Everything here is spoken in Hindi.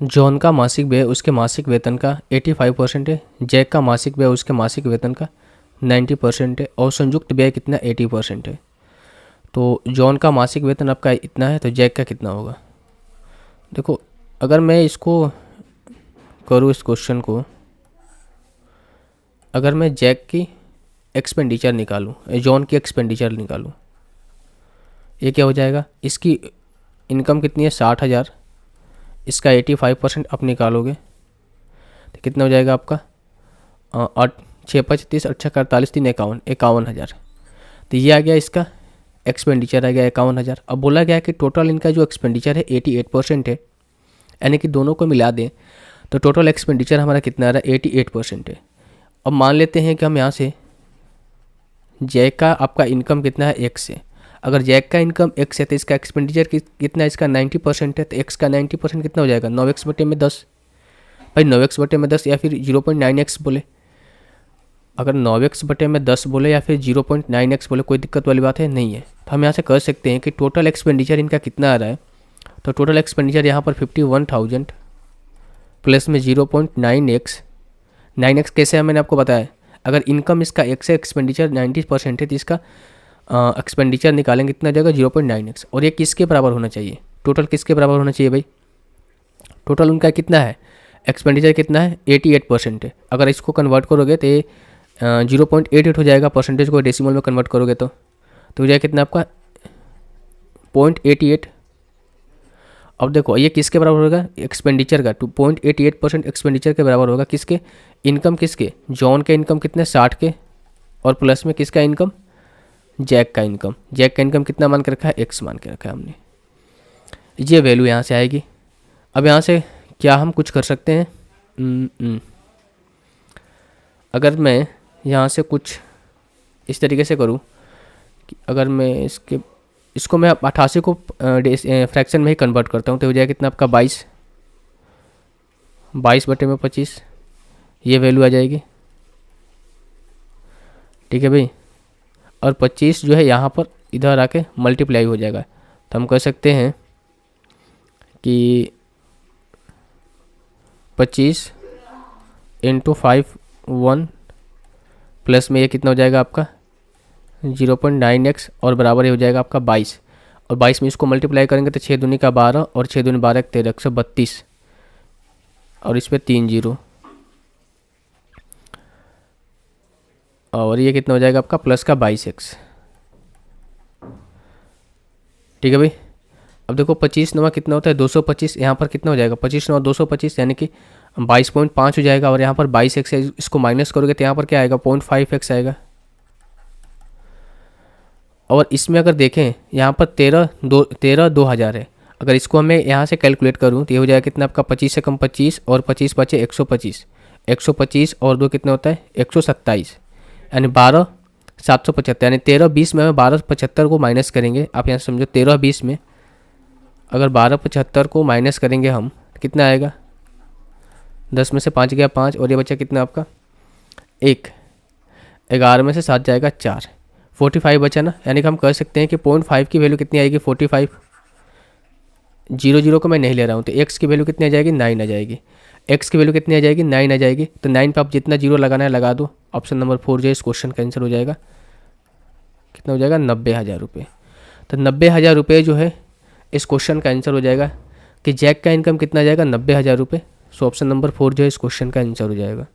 जॉन का मासिक व्यय उसके मासिक वेतन का 85% है, जैक का मासिक व्यय उसके मासिक वेतन का 90% है, और संयुक्त व्यय कितना 80% है। तो जॉन का मासिक वेतन आपका इतना है, तो जैक का कितना होगा। देखो अगर मैं इसको करूँ, इस क्वेश्चन को अगर मैं जैक की एक्सपेंडिचर निकालूँ, जॉन की एक्सपेंडिचर निकालूँ, ये क्या हो जाएगा। इसकी इनकम कितनी है 60,000, इसका 85% आप निकालोगे तो कितना हो जाएगा आपका 6 25 अच्छा 48 3 51,000। तो ये आ गया इसका एक्सपेंडिचर आ गया 51,000। अब बोला गया कि टोटल इनका जो एक्सपेंडिचर है 88% है, यानी कि दोनों को मिला दें तो टोटल एक्सपेंडिचर हमारा कितना आ रहा है 88% है। अब मान लेते हैं कि हम यहाँ से जैक का आपका इनकम कितना है एक्स है। अगर जैक का इनकम एक्स है तो इसका एक्सपेंडिचर कितना है, इसका 90% है, तो एक्स का 90% कितना हो जाएगा 9x/10। भाई 9x/10 या फिर 0.9x बोले, अगर 9x/10 बोले या फिर 0.9x बोले, कोई दिक्कत वाली बात है नहीं है। तो हम यहाँ से कर सकते हैं कि टोटल एक्सपेंडिचर इनका कितना आ रहा है। तो टोटल एक्सपेंडिचर यहाँ पर 51,000 प्लस में 0.9x। 9x कैसे है मैंने आपको बताया, अगर इनकम इसका एक्स है, एक्सपेंडिचर 90% है, तो इसका एक्सपेंडिचर निकालेंगे कितना जाएगा 0.9x। और ये किसके बराबर होना चाहिए, टोटल किसके बराबर होना चाहिए भाई। टोटल उनका कितना है, एक्सपेंडिचर कितना है 88% है। अगर इसको कन्वर्ट करोगे तो ये 0.88 हो जाएगा, परसेंटेज को डेसिमल में कन्वर्ट करोगे तो हो जाएगा कितना आपका 0.88। अब देखो ये किसके बराबर होगा, एक्सपेंडिचर का 2.88% एक्सपेंडिचर के बराबर होगा। किसके, इनकम किसके, जॉन के इनकम कितने 60 के, और प्लस में किसका इनकम, जैक का इनकम। जैक का इनकम कितना मान के रखा है, एक्स मान के रखा है हमने। ये वैल्यू यहाँ से आएगी। अब यहाँ से क्या हम कुछ कर सकते हैं, अगर मैं यहाँ से कुछ इस तरीके से करूँ कि अगर मैं इसको मैं 88 को फ्रैक्शन में ही कन्वर्ट करता हूँ तो हो जाएगा कितना आपका 22/25, ये वैल्यू आ जाएगी। ठीक है भाई, और 25 जो है यहाँ पर इधर आके मल्टीप्लाई हो जाएगा। तो हम कह सकते हैं कि 25 × 5 प्लस में ये कितना हो जाएगा आपका 0.9x, और बराबर ये हो जाएगा आपका 22। और 22 में इसको मल्टीप्लाई करेंगे तो 6 दूनी का 12, और 6 दूनी 12 13 132, और इस पर 3 0, और ये कितना हो जाएगा आपका प्लस का 22x। ठीक है भाई। अब देखो 25 9 कितना होता है 225, यहाँ पर कितना हो जाएगा 25 9 225, यानी कि 22.5 हो जाएगा। और यहाँ पर 22x है, इसको माइनस करोगे तो यहाँ पर क्या आएगा 0.5x आएगा। और इसमें अगर देखें यहाँ पर 13 2000 है। अगर इसको मैं यहाँ से कैलकुलेट करूँ तो ये हो जाएगा कितना आपका 25 से कम 25, और 25 बचे 125, 125 और 2 कितना होता है 127, यानी 12 775, यानी 13 20 में 12 75 को माइनस करेंगे। आप यहाँ समझो 13 20 में अगर 12 75 को माइनस करेंगे हम, कितना आएगा 10 में से 5 गया 5, और ये बचा कितना आपका 1, 11 में से 7 जाएगा 4, 45 बचा ना। यानी कि हम कह सकते हैं कि 0.5 की वैल्यू कितनी आएगी 45। 0 को मैं नहीं ले रहा हूँ, तो x की वैल्यू कितनी आ जाएगी 9 आ जाएगी। x की वैल्यू कितनी आ जाएगी 9 आ जाएगी। तो 9 पे आप जितना 0 लगाना है लगा दो। ऑप्शन नंबर 4 जो इस क्वेश्चन का आंसर हो जाएगा, कितना हो जाएगा 90,000 रुपये। तो 90,000 रुपये जो है इस क्वेश्चन का आंसर हो जाएगा कि जैक का इनकम कितना आ जाएगा 90,000 रुपये। सो ऑप्शन नंबर 4 जो है इस क्वेश्चन का आंसर हो जाएगा।